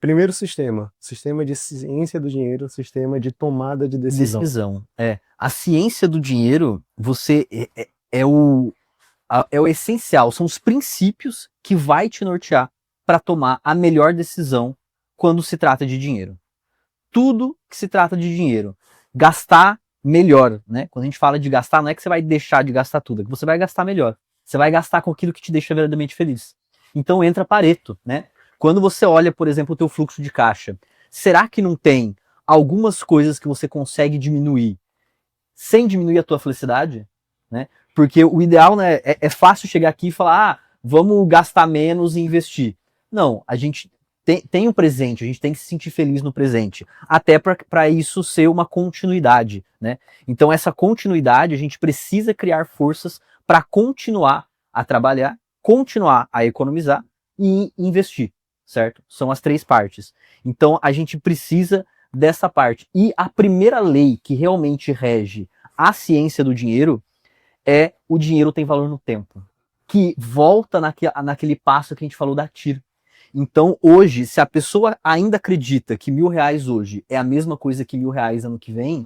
Primeiro sistema de ciência do dinheiro, sistema de tomada de decisão. Decisão. A ciência do dinheiro, você é o essencial, são os princípios que vai te nortear para tomar a melhor decisão quando se trata de dinheiro. Tudo que se trata de dinheiro, gastar melhor, né? Quando a gente fala de gastar, não é que você vai deixar de gastar tudo, é que você vai gastar melhor. Você vai gastar com aquilo que te deixa verdadeiramente feliz. Então entra Pareto, né? Quando você olha, por exemplo, o teu fluxo de caixa, será que não tem algumas coisas que você consegue diminuir sem diminuir a tua felicidade? Né? Porque o ideal, né, é fácil chegar aqui e falar, vamos gastar menos e investir. Não, a gente tem o presente, a gente tem que se sentir feliz no presente, até para isso ser uma continuidade, né? Então essa continuidade a gente precisa criar forças para continuar a trabalhar, continuar a economizar e investir, certo? São as três partes. Então a gente precisa dessa parte. E a primeira lei que realmente rege a ciência do dinheiro é o dinheiro tem valor no tempo, que volta naquele passo que a gente falou da TIR. Então, hoje, se a pessoa ainda acredita que R$ 1.000 hoje é a mesma coisa que R$ 1.000 ano que vem,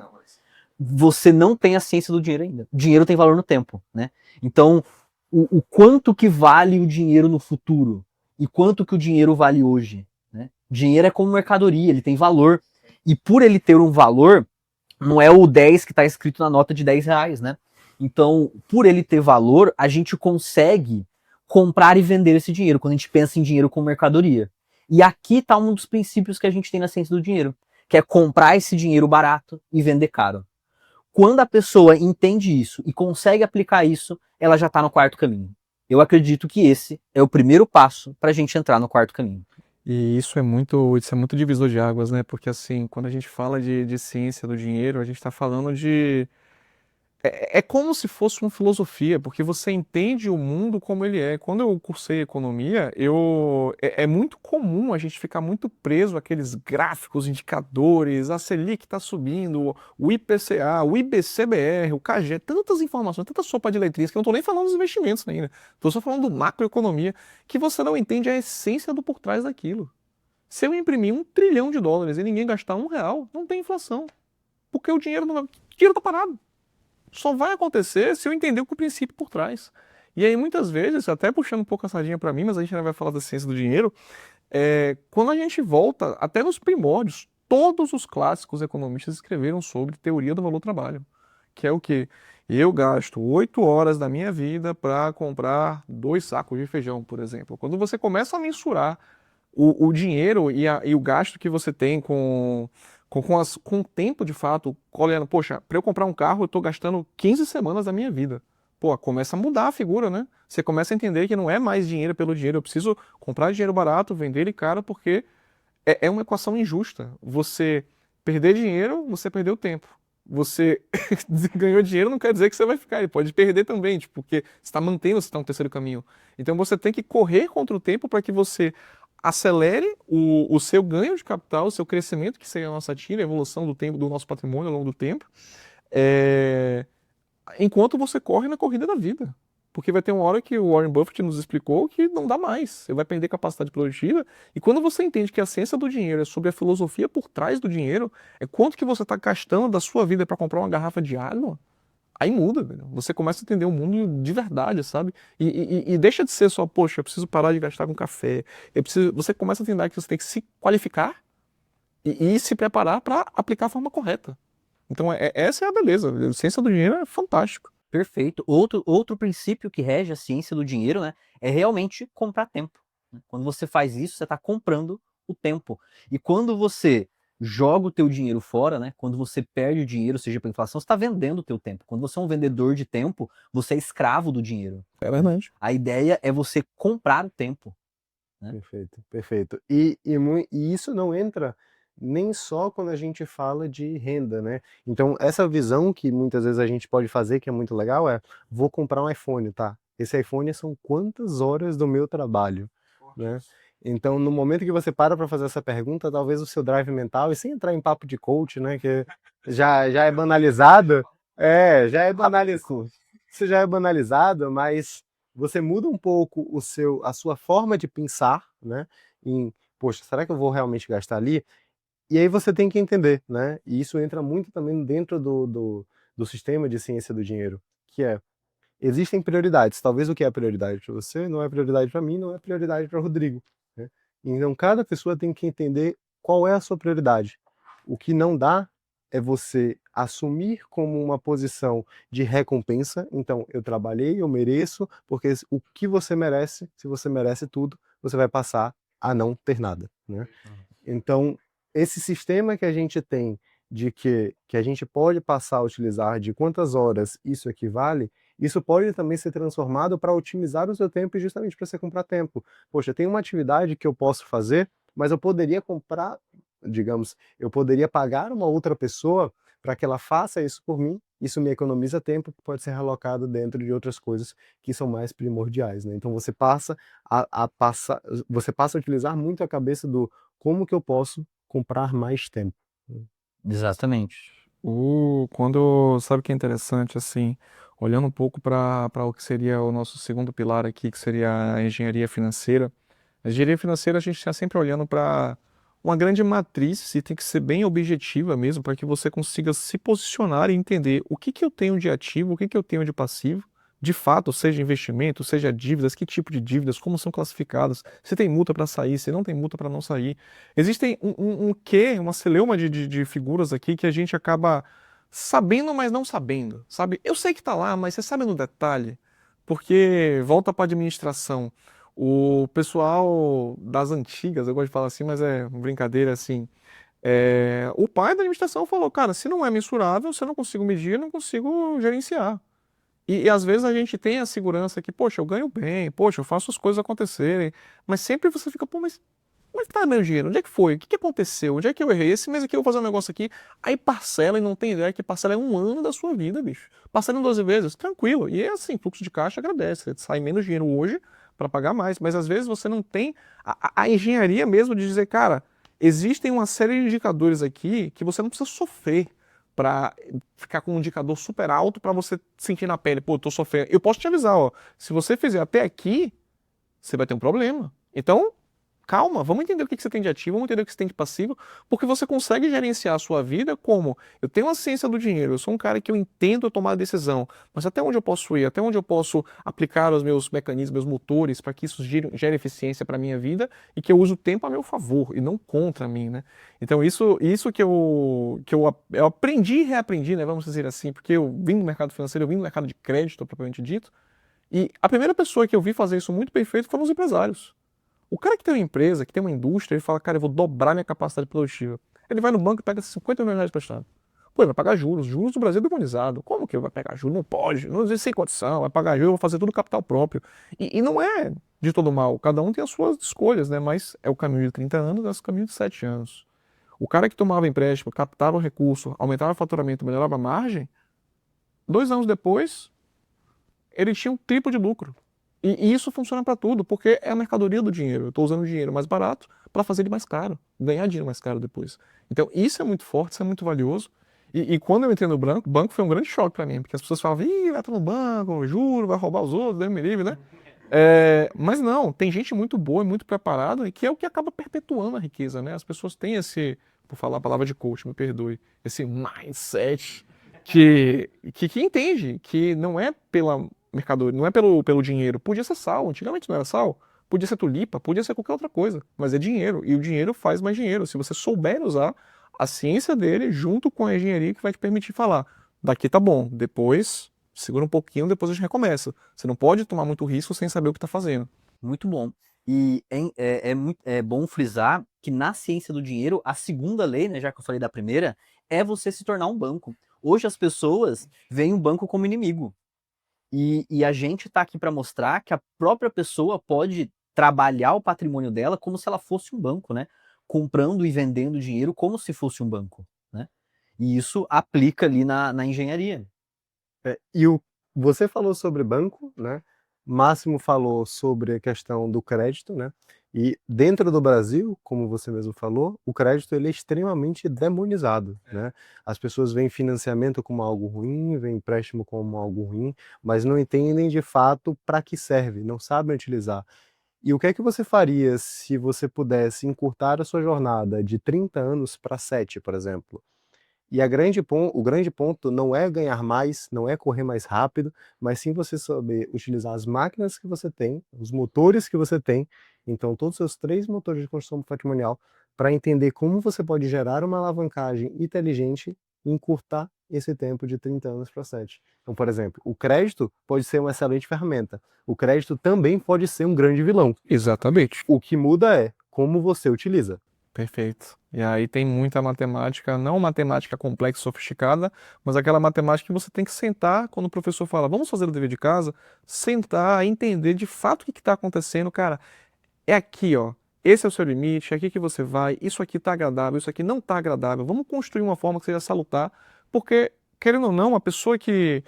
você não tem a ciência do dinheiro ainda. O dinheiro tem valor no tempo, né? Então, o quanto que vale o dinheiro no futuro e quanto que o dinheiro vale hoje, né? Dinheiro é como mercadoria, ele tem valor. E por ele ter um valor, não é o 10 que está escrito na nota de R$ 10, né? Então, por ele ter valor, a gente consegue comprar e vender esse dinheiro, quando a gente pensa em dinheiro como mercadoria. E aqui está um dos princípios que a gente tem na ciência do dinheiro, que é comprar esse dinheiro barato e vender caro. Quando a pessoa entende isso e consegue aplicar isso, ela já está no quarto caminho. Eu acredito que esse é o primeiro passo para a gente entrar no quarto caminho. E isso é muito divisor de águas, né? Porque assim, quando a gente fala de ciência do dinheiro, a gente está falando de é como se fosse uma filosofia, porque você entende o mundo como ele é. Quando eu cursei economia, é muito comum a gente ficar muito preso àqueles gráficos, indicadores, a Selic está subindo, o IPCA, o IBCBR, o CAGED, tantas informações, tanta sopa de letrinhas, que eu não estou nem falando dos investimentos ainda. Estou só falando do macroeconomia, que você não entende a essência do por trás daquilo. Se eu imprimir US$ 1 trilhão e ninguém gastar R$ 1, não tem inflação. Porque o dinheiro não, o dinheiro está parado. Só vai acontecer se eu entender o princípio por trás. E aí, muitas vezes, até puxando um pouco a sardinha para mim, mas a gente ainda vai falar da ciência do dinheiro, quando a gente volta até nos primórdios, todos os clássicos economistas escreveram sobre teoria do valor-trabalho, que é o quê? Eu gasto 8 horas da minha vida para comprar 2 sacos de feijão, por exemplo. Quando você começa a mensurar o dinheiro e o gasto que você tem com o tempo de fato, olhando, poxa, para eu comprar um carro eu estou gastando 15 semanas da minha vida. Pô, começa a mudar a figura, né? Você começa a entender que não é mais dinheiro pelo dinheiro, eu preciso comprar dinheiro barato, vender ele caro, porque é uma equação injusta. Você perder dinheiro, você perdeu tempo. Você ganhou dinheiro não quer dizer que você vai ficar, ele pode perder também, tipo, porque você está mantendo, você está no terceiro caminho. Então você tem que correr contra o tempo para que você acelere o seu ganho de capital, o seu crescimento, que seria a nossa tira, a evolução do tempo, do nosso patrimônio ao longo do tempo, enquanto você corre na corrida da vida. Porque vai ter uma hora que o Warren Buffett nos explicou que não dá mais. Você vai perder capacidade produtiva. E quando você entende que a ciência do dinheiro é sobre a filosofia por trás do dinheiro, é quanto que você está gastando da sua vida para comprar uma garrafa de água, aí muda, velho. Você começa a entender o mundo de verdade, sabe? E deixa de ser só, poxa, eu preciso parar de gastar com café. Você começa a entender que você tem que se qualificar e se preparar para aplicar a forma correta. Então, essa é a beleza. A ciência do dinheiro é fantástico. Perfeito. Outro princípio que rege a ciência do dinheiro, né, é realmente comprar tempo. Quando você faz isso, você está comprando o tempo. E quando você joga o teu dinheiro fora, né, quando você perde o dinheiro, seja para inflação, você está vendendo o teu tempo. Quando você é um vendedor de tempo, você é escravo do dinheiro. É verdade. A ideia é você comprar o tempo. Né? Perfeito, perfeito. E isso não entra nem só quando a gente fala de renda, né? Então, essa visão que muitas vezes a gente pode fazer, que é muito legal, é: vou comprar um iPhone, tá? Esse iPhone são quantas horas do meu trabalho, né? Então, no momento que você para fazer essa pergunta, talvez o seu drive mental, e sem entrar em papo de coach, né, que já é banalizado, já é banalizado, isso já é banalizado, mas você muda um pouco a sua forma de pensar, né, em poxa, será que eu vou realmente gastar ali? E aí você tem que entender, né? E isso entra muito também dentro do sistema de ciência do dinheiro, que é, existem prioridades. Talvez o que é prioridade para você não é prioridade para mim, não é prioridade para o Rodrigo, né? Então cada pessoa tem que entender qual é a sua prioridade. O que não dá é você assumir como uma posição de recompensa. Então, eu trabalhei, eu mereço, porque o que você merece, se você merece tudo, você vai passar a não ter nada, né? Então, esse sistema que a gente tem de que a gente pode passar a utilizar de quantas horas isso equivale, isso pode também ser transformado para otimizar o seu tempo e justamente para você comprar tempo. Poxa, tem uma atividade que eu posso fazer, mas eu poderia comprar, digamos, eu poderia pagar uma outra pessoa para que ela faça isso por mim. Isso me economiza tempo que pode ser relocado dentro de outras coisas que são mais primordiais, né? Então você passa a utilizar muito a cabeça do como que eu posso comprar mais tempo. Exatamente. Sabe o que é interessante, assim, olhando um pouco para o que seria o nosso segundo pilar aqui, que seria a engenharia financeira. A engenharia financeira a gente está sempre olhando para uma grande matriz e tem que ser bem objetiva mesmo, para que você consiga se posicionar e entender o que que eu tenho de ativo, o que que eu tenho de passivo, de fato, seja investimento, seja dívidas, que tipo de dívidas, como são classificadas, se tem multa para sair, se não tem multa para não sair. Existem uma celeuma de figuras aqui que a gente acaba sabendo, mas não sabendo, sabe? Eu sei que tá lá, mas você sabe no detalhe, porque volta para administração. O pessoal das antigas, eu gosto de falar assim, mas é uma brincadeira assim. O pai da administração falou, cara, se não é mensurável, se eu não consigo medir, eu não consigo gerenciar. E às vezes a gente tem a segurança que, poxa, eu ganho bem, poxa, eu faço as coisas acontecerem, mas sempre você fica, pô, mas tá meu dinheiro, onde é que foi? O que que aconteceu? Onde é que eu errei? Esse mês aqui eu vou fazer um negócio aqui, aí parcela e não tem ideia que parcela é um ano da sua vida, bicho. Parcela em 12 vezes, tranquilo. E é assim, fluxo de caixa agradece, sai menos dinheiro hoje para pagar mais, mas às vezes você não tem a engenharia mesmo de dizer, cara, existem uma série de indicadores aqui que você não precisa sofrer para ficar com um indicador super alto para você sentir na pele, pô, eu tô sofrendo. Eu posso te avisar, ó, se você fizer até aqui, você vai ter um problema. Então, calma, vamos entender o que que você tem de ativo, vamos entender o que você tem de passivo, porque você consegue gerenciar a sua vida como eu tenho a ciência do dinheiro, eu sou um cara que eu entendo tomar a decisão, mas até onde eu posso ir, até onde eu posso aplicar os meus mecanismos, meus motores, para que isso gere eficiência para a minha vida e que eu use o tempo a meu favor e não contra mim, né? Então isso eu aprendi e reaprendi, né? Vamos dizer assim, porque eu vim do mercado financeiro, eu vim do mercado de crédito, propriamente dito, e a primeira pessoa que eu vi fazer isso muito bem feito foram os empresários. O cara que tem uma empresa, que tem uma indústria, ele fala, cara, eu vou dobrar minha capacidade produtiva. Ele vai no banco e pega 50 mil reais emprestado. Pô, ele vai pagar juros. Juros do Brasil é demonizado. Como que ele vai pegar juros? Não pode. Não existe sem condição. Vai pagar juros, eu vou fazer tudo capital próprio. E não é de todo mal. Cada um tem as suas escolhas, né? Mas é o caminho de 30 anos, é o caminho de 7 anos. O cara que tomava empréstimo, captava o recurso, aumentava o faturamento, melhorava a margem, 2 anos depois, ele tinha um triplo de lucro. E isso funciona para tudo, porque é a mercadoria do dinheiro. Eu estou usando o dinheiro mais barato para fazer ele mais caro, ganhar dinheiro mais caro depois. Então, isso é muito forte, isso é muito valioso. E quando eu entrei no banco foi um grande choque para mim, porque as pessoas falavam, ih, vai estar no banco, juro, vai roubar os outros, Deus me livre, né? Mas não, tem gente muito boa e muito preparada, e que é o que acaba perpetuando a riqueza, né? As pessoas têm esse, por falar a palavra de coach, me perdoe, esse mindset que entende que não é pela mercadoria, não é pelo dinheiro. Podia ser sal, antigamente não era sal. Podia ser tulipa, podia ser qualquer outra coisa, mas é dinheiro. E o dinheiro faz mais dinheiro. Se você souber usar a ciência dele junto com a engenharia que vai te permitir falar, daqui tá bom, depois segura um pouquinho, depois a gente recomeça. Você não pode tomar muito risco sem saber o que tá fazendo. Muito bom. E é bom frisar que na ciência do dinheiro, a segunda lei, né, já que eu falei da primeira, é você se tornar um banco. Hoje as pessoas veem o banco como inimigo. E a gente está aqui para mostrar que a própria pessoa pode trabalhar o patrimônio dela como se ela fosse um banco, né? Comprando e vendendo dinheiro como se fosse um banco, né? E isso aplica ali na engenharia. Você falou sobre banco, né? Máximo falou sobre a questão do crédito, né? E dentro do Brasil, como você mesmo falou, o crédito ele é extremamente demonizado, né? As pessoas veem financiamento como algo ruim, veem empréstimo como algo ruim, mas não entendem de fato para que serve, não sabem utilizar. E o que é que você faria se você pudesse encurtar a sua jornada de 30 anos para 7, por exemplo? E o grande ponto não é ganhar mais, não é correr mais rápido, mas sim você saber utilizar as máquinas que você tem, os motores que você tem, então todos os seus 3 motores de construção patrimonial, para entender como você pode gerar uma alavancagem inteligente e encurtar esse tempo de 30 anos para 7. Então, por exemplo, o crédito pode ser uma excelente ferramenta. O crédito também pode ser um grande vilão. Exatamente. O que muda é como você utiliza. Perfeito. E aí tem muita matemática, não matemática complexa, sofisticada, mas aquela matemática que você tem que sentar quando o professor fala, vamos fazer o dever de casa, sentar, entender de fato o que está acontecendo, cara. É aqui, ó. Esse é o seu limite, é aqui que você vai, isso aqui tá agradável, isso aqui não tá agradável. Vamos construir uma forma que seja salutar, porque, querendo ou não, a pessoa que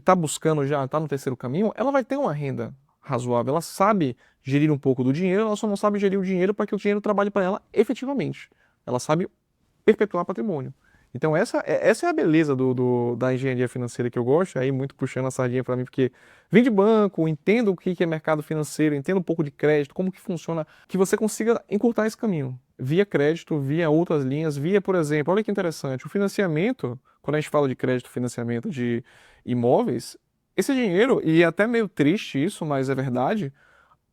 tá buscando já, tá no terceiro caminho, ela vai ter uma renda razoável, ela sabe gerir um pouco do dinheiro, ela só não sabe gerir o dinheiro para que o dinheiro trabalhe para ela efetivamente. Ela sabe perpetuar patrimônio. Então essa é a beleza da engenharia financeira que eu gosto, aí muito puxando a sardinha para mim, porque vim de banco, entendo o que é mercado financeiro, entendo um pouco de crédito, como que funciona, que você consiga encurtar esse caminho, via crédito, via outras linhas, via, por exemplo, olha que interessante, o financiamento, quando a gente fala de crédito, financiamento de imóveis, esse dinheiro, e é até meio triste isso, mas é verdade,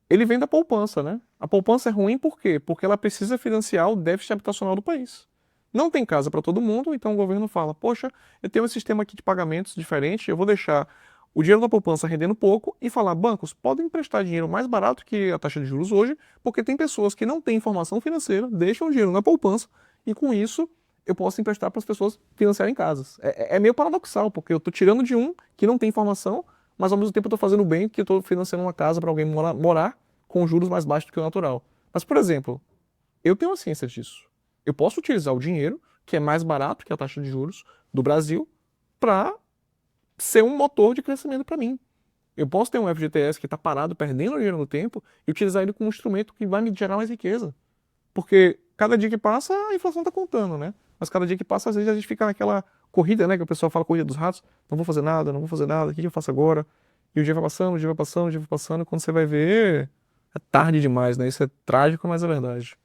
ele vem da poupança, né? A poupança é ruim por quê? Porque ela precisa financiar o déficit habitacional do país. Não tem casa para todo mundo, então o governo fala: poxa, eu tenho um sistema aqui de pagamentos diferente, eu vou deixar o dinheiro da poupança rendendo pouco e falar: bancos podem emprestar dinheiro mais barato que a taxa de juros hoje, porque tem pessoas que não têm informação financeira, deixam o dinheiro na poupança e com isso eu posso emprestar para as pessoas financiarem casas. É meio paradoxal, porque eu estou tirando de um que não tem informação, mas ao mesmo tempo eu estou fazendo bem porque eu estou financiando uma casa para alguém morar com juros mais baixos do que o natural. Mas, por exemplo, eu tenho a ciência disso. Eu posso utilizar o dinheiro, que é mais barato que a taxa de juros do Brasil, para ser um motor de crescimento para mim. Eu posso ter um FGTS que está parado, perdendo dinheiro no tempo, e utilizar ele como um instrumento que vai me gerar mais riqueza. Porque cada dia que passa, a inflação está contando, né? Mas cada dia que passa, às vezes a gente fica naquela corrida, né? Que o pessoal fala corrida dos ratos. Não vou fazer nada, não vou fazer nada, o que eu faço agora? E o dia vai passando, o dia vai passando, o dia vai passando, e quando você vai ver, é tarde demais, né? Isso é trágico, mas é verdade.